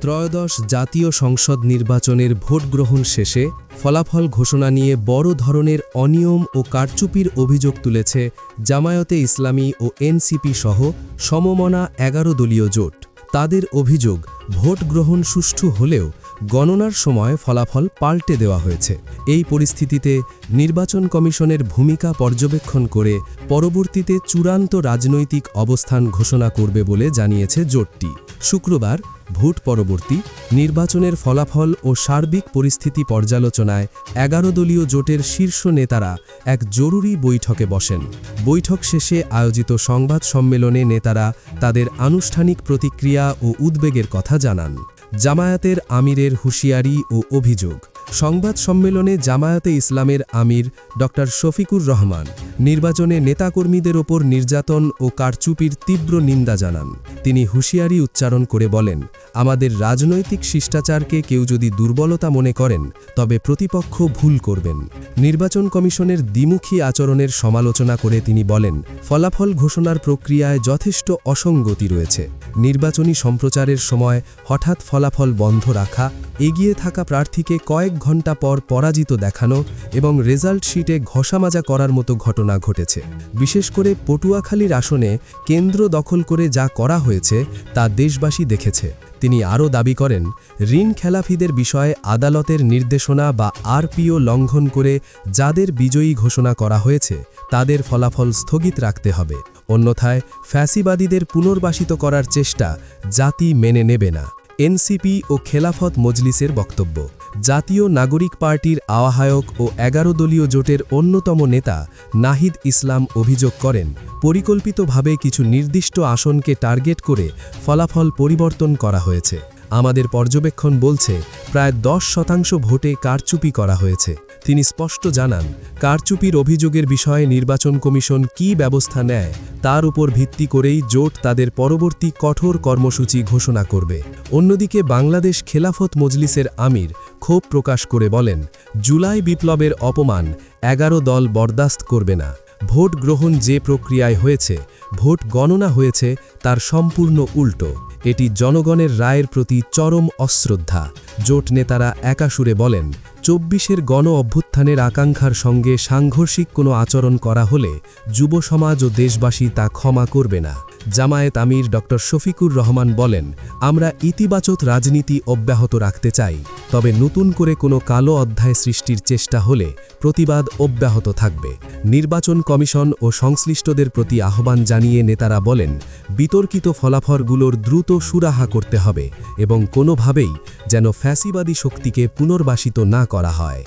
ত্রয়োদশ জাতীয় সংসদ নির্বাচনের ভোট গ্রহণ শেষে ফলাফল ঘোষণা নিয়ে বড় ধরনের অনিয়ম ও কারচুপির অভিযোগ তুলেছে জামায়াতে ইসলামী ও এনসিপি সহ সমমনা ১১ দলীয় জোট। তাদের অভিযোগ, ভোট গ্রহণ সুষ্ঠু হলেও গণনার সময় ফলাফল পাল্টে দেওয়া হয়েছে। এই পরিস্থিতিতে নির্বাচন কমিশনের ভূমিকা পর্যবেক্ষণ করে পরবর্তীতে চূড়ান্ত রাজনৈতিক অবস্থান ঘোষণা করবে বলে জানিয়েছে জোটটি। শুক্রবার ভোট পরবর্তী নির্বাচনের ফলাফল ও সার্বিক পরিস্থিতি পর্যালোচনায় ১১ দলীয় জোটের শীর্ষ নেতারা এক জরুরি বৈঠকে বসেন। বৈঠক শেষে আয়োজিত সংবাদ সম্মেলনে নেতারা তাদের আনুষ্ঠানিক প্রতিক্রিয়া ও উদ্বেগের কথা জানান। জামায়াতের আমিরের হুঁশিয়ারি ও অভিযোগ। সংবাদ সম্মেলনে জামায়াতে ইসলামের আমির ড শফিকুর রহমান নির্বাচনে নেতাকর্মীদের ওপর নির্যাতন ও কারচুপির তীব্র নিন্দা জানান। তিনি হুঁশিয়ারি উচ্চারণ করে বলেন, আমাদের রাজনৈতিক শিষ্টাচারকে কেউ যদি দুর্বলতা মনে করেন তবে প্রতিপক্ষ ভুল করবেন। নির্বাচন কমিশনের দ্বিমুখী আচরণের সমালোচনা করে তিনি বলেন, ফলাফল ঘোষণার প্রক্রিয়ায় যথেষ্ট অসঙ্গতি রয়েছে। নির্বাচনী সম্প্রচারের সময় হঠাৎ ফলাফল বন্ধ রাখা, এগিয়ে থাকা প্রার্থীকে কয়েক ঘণ্টা পর পরাজিত দেখানো এবং রেজাল্ট শিটে ঘষামাজা করার মতো ঘটনা ঘটেছে। বিশেষ করে পটুয়াখালীর আসনে কেন্দ্র দখল করে যা করা হয়েছে তা দেশবাসী দেখেছে। তিনি আরও দাবি করেন, ঋণ খেলাফিদের বিষয়ে আদালতের নির্দেশনা বা আরপিও লঙ্ঘন করে যাদের বিজয়ী ঘোষণা করা হয়েছে তাদের ফলাফল স্থগিত রাখতে হবে। অন্যথায় ফ্যাসিবাদীদের পুনর্বাসিত করার চেষ্টা জাতি মেনে নেবে না। এনসিপি ও খেলাফত মজলিসের বক্তব্য। জাতীয় নাগরিক পার্টির আহ্বায়ক ও ১১ দলীয় জোটের অন্যতম নেতা নাহিদ ইসলাম অভিযোগ করেন, পরিকল্পিতভাবে কিছু নির্দিষ্ট আসনকে টার্গেট করে ফলাফল পরিবর্তন করা হয়েছে। আমাদের পর্যবেক্ষণ বলছে প্রায় ১০% ভোটে কারচুপি করা হয়েছে। তিনি স্পষ্ট জানান, কারচুপির অভিযোগের বিষয়ে নির্বাচন কমিশন কী ব্যবস্থা নেয় তার উপর ভিত্তি করেই জোট তাদের পরবর্তী কঠোর কর্মসূচি ঘোষণা করবে। অন্যদিকে বাংলাদেশ খেলাফত মজলিসের আমির ক্ষোভ প্রকাশ করে বলেন, জুলাই বিপ্লবের অপমান ১১ দল বরদাস্ত করবে না। ভোট গ্রহণ যে প্রক্রিয়ায় হয়েছে, ভোট গণনা হয়েছে তার সম্পূর্ণ উল্টো। এটি জনগণের রায়ের প্রতি চরম অশ্রদ্ধা। জোট নেতারা একা সুরে বলেন, ২৪-এর গণ অভ্যুত্থানের আকাঙ্ক্ষার সঙ্গে সাংঘর্ষিক কোনো আচরণ করা হলে যুব সমাজ ও দেশবাসী তা ক্ষমা করবে না। জামায়াত আমির ড শফিকুর রহমান বলেন, আমরা ইতিবাচক রাজনীতি অব্যাহত রাখতে চাই, তবে নতুন করে কোনো কালো অধ্যায় সৃষ্টির চেষ্টা হলে প্রতিবাদ অব্যাহত থাকবে। নির্বাচন কমিশন ও সংশ্লিষ্টদের প্রতি আহ্বান জানিয়ে নেতারা বলেন, বিতর্কিত ফলাফলগুলোর দ্রুত সুরাহা করতে হবে এবং কোনোভাবেই যেন ফ্যাসিবাদী শক্তিকে পুনর্বাসিত না করা হয়।